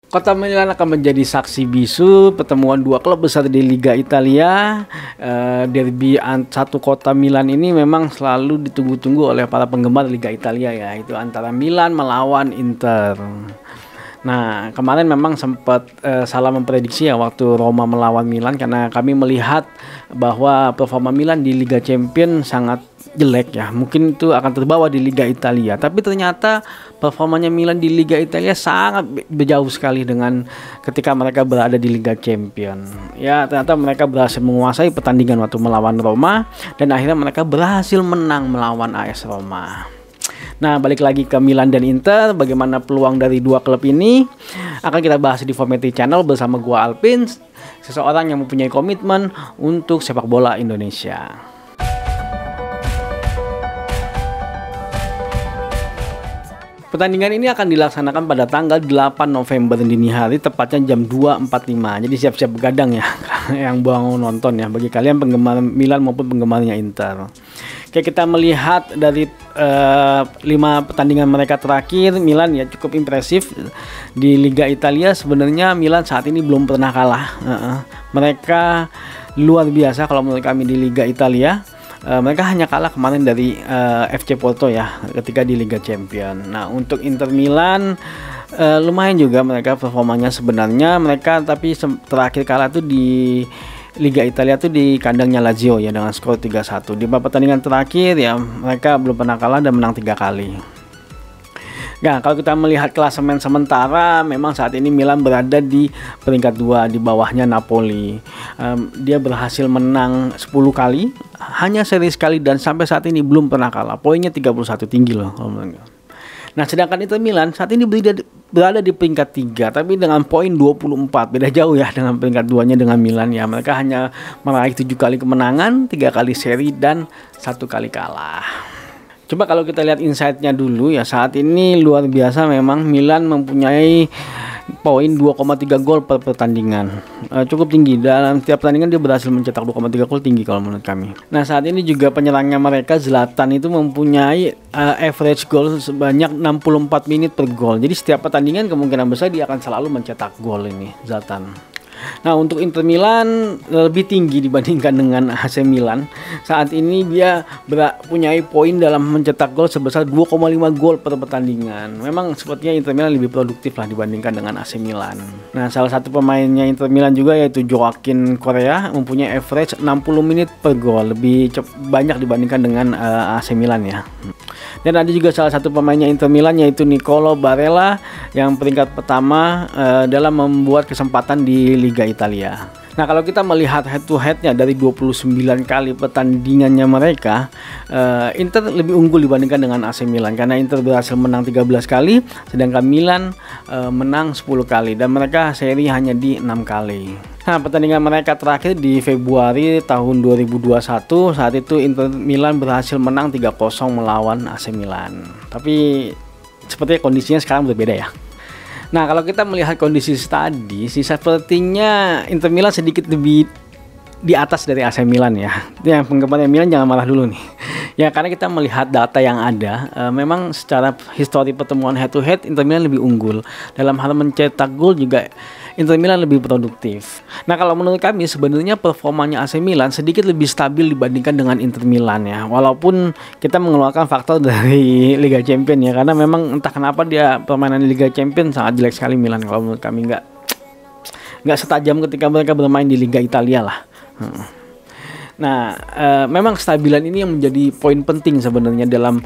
Kota Milan akan menjadi saksi bisu pertemuan dua klub besar di Liga Italia. Derby satu kota Milan ini memang selalu ditunggu-tunggu oleh para penggemar Liga Italia ya, itu antara Milan melawan Inter. Nah, kemarin memang sempat salah memprediksi ya waktu Roma melawan Milan, karena kami melihat bahwa performa Milan di Liga Champions sangat jelek ya. Mungkin itu akan terbawa di Liga Italia. Tapi ternyata performanya Milan di Liga Italia sangat jauh sekali dengan ketika mereka berada di Liga Champions. Ya, ternyata mereka berhasil menguasai pertandingan waktu melawan Roma dan akhirnya mereka berhasil menang melawan AS Roma. Nah, balik lagi ke Milan dan Inter, bagaimana peluang dari dua klub ini akan kita bahas di Formatty Channel bersama gua Alpin, seseorang yang mempunyai komitmen untuk sepak bola Indonesia. Pertandingan ini akan dilaksanakan pada tanggal 8 November dini hari, tepatnya jam 2.45. Jadi siap-siap begadang ya yang mau nonton ya, bagi kalian penggemar Milan maupun penggemarnya Inter. Oke, kita melihat dari 5 pertandingan mereka terakhir, Milan ya cukup impresif di Liga Italia. Sebenarnya Milan saat ini belum pernah kalah. Mereka luar biasa kalau menurut kami di Liga Italia. Mereka hanya kalah kemarin dari FC Porto ya ketika di Liga Champions. Nah, untuk Inter Milan lumayan juga mereka performanya sebenarnya. Mereka tapi terakhir kalah tuh di Liga Italia tuh di kandangnya Lazio ya dengan skor 3-1. Di pertandingan terakhir ya mereka belum pernah kalah dan menang 3 kali. Nah, kalau kita melihat klasemen sementara, memang saat ini Milan berada di peringkat 2 di bawahnya Napoli. Dia berhasil menang 10 kali, hanya seri sekali dan sampai saat ini belum pernah kalah. Poinnya 31, tinggi loh. Nah, sedangkan Inter Milan saat ini berada di peringkat 3 tapi dengan poin 24. Beda jauh ya dengan peringkat 2-nya dengan Milan ya. Mereka hanya meraih 7 kali kemenangan, 3 kali seri dan 1 kali kalah. Coba kalau kita lihat insight-nya dulu ya, saat ini luar biasa memang Milan mempunyai poin 2,3 gol per pertandingan. Cukup tinggi, dalam setiap pertandingan dia berhasil mencetak 2,3 gol, tinggi kalau menurut kami. Nah, saat ini juga penyerangnya mereka Zlatan itu mempunyai average gol sebanyak 64 menit per gol. Jadi setiap pertandingan kemungkinan besar dia akan selalu mencetak gol ini Zlatan. Nah, untuk Inter Milan lebih tinggi dibandingkan dengan AC Milan. Saat ini dia punya poin dalam mencetak gol sebesar 2,5 gol per pertandingan. Memang sepertinya Inter Milan lebih produktif lah dibandingkan dengan AC Milan. Nah, salah satu pemainnya Inter Milan juga yaitu Joaquin Correa mempunyai average 60 menit per gol, lebih banyak dibandingkan dengan AC Milan ya. Dan ada juga salah satu pemainnya Inter Milan yaitu Nicolo Barella yang peringkat pertama dalam membuat kesempatan di Liga Italia. Nah, kalau kita melihat head to headnya dari 29 kali pertandingannya mereka, Inter lebih unggul dibandingkan dengan AC Milan karena Inter berhasil menang 13 kali sedangkan Milan menang 10 kali dan mereka seri hanya di 6 kali. Nah, pertandingan mereka terakhir di Februari tahun 2021, saat itu Inter Milan berhasil menang 3-0 melawan AC Milan. Tapi sepertinya kondisinya sekarang berbeda ya. Nah, kalau kita melihat kondisi tadi, sepertinya Inter Milan sedikit lebih di atas dari AC Milan ya. Yang penggemar Milan jangan marah dulu nih. Ya, karena kita melihat data yang ada, memang secara histori pertemuan head to head Inter Milan lebih unggul. Dalam hal mencetak gol juga Inter Milan lebih produktif. Nah, kalau menurut kami sebenarnya performanya AC Milan sedikit lebih stabil dibandingkan dengan Inter Milan ya. Walaupun kita mengeluarkan faktor dari Liga Champions ya, karena memang entah kenapa dia permainan Liga Champions sangat jelek sekali Milan. Kalau menurut kami nggak setajam ketika mereka bermain di Liga Italia lah. Nah, memang kestabilan ini yang menjadi poin penting sebenarnya dalam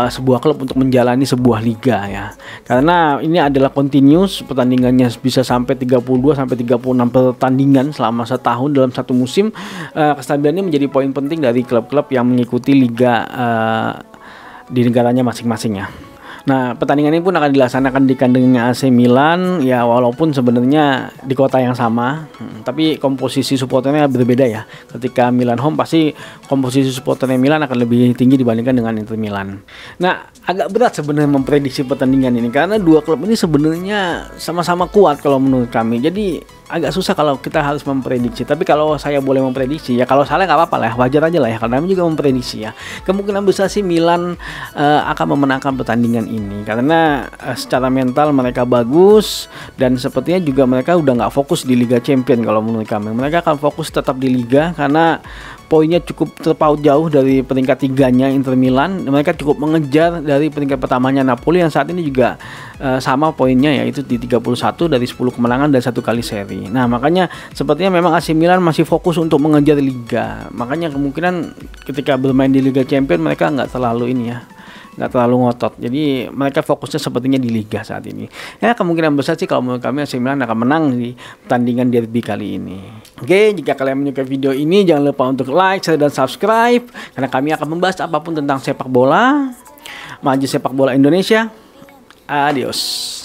sebuah klub untuk menjalani sebuah liga ya. Karena ini adalah continuous, pertandingannya bisa sampai 32 sampai 36 pertandingan selama setahun dalam satu musim. Kestabilan ini menjadi poin penting dari klub-klub yang mengikuti liga di negaranya masing-masing ya. Nah, pertandingan ini pun akan dilaksanakan di kandangnya AC Milan ya, walaupun sebenarnya di kota yang sama, tapi komposisi supporternya berbeda ya. Ketika Milan home pasti komposisi supporternya Milan akan lebih tinggi dibandingkan dengan Inter Milan. Nah, agak berat sebenarnya memprediksi pertandingan ini karena dua klub ini sebenarnya sama-sama kuat kalau menurut kami. Jadi agak susah kalau kita harus memprediksi. Tapi kalau saya boleh memprediksi ya, kalau salah nggak apa-apa lah, wajar aja lah ya, karena juga memprediksi ya. Kemungkinan besar sih Milan akan memenangkan pertandingan ini karena secara mental mereka bagus dan sepertinya juga mereka udah nggak fokus di Liga Champion. Kalau menurut kami mereka akan fokus tetap di Liga karena poinnya cukup terpaut jauh dari peringkat 3-nya Inter Milan. Mereka cukup mengejar dari peringkat pertamanya Napoli yang saat ini juga sama poinnya, yaitu di 31 dari 10 kemenangan dan 1 kali seri. Nah makanya sepertinya memang AC Milan masih fokus untuk mengejar Liga. Makanya kemungkinan ketika bermain di Liga Champions mereka nggak terlalu ini ya, nggak terlalu ngotot. Jadi mereka fokusnya sepertinya di Liga saat ini. Ya kemungkinan besar sih kalau menurut kami AC Milan akan menang di pertandingan derby kali ini. Oke, jika kalian menyukai video ini jangan lupa untuk like, share, dan subscribe karena kami akan membahas apapun tentang sepak bola, maju sepak bola Indonesia. Adios.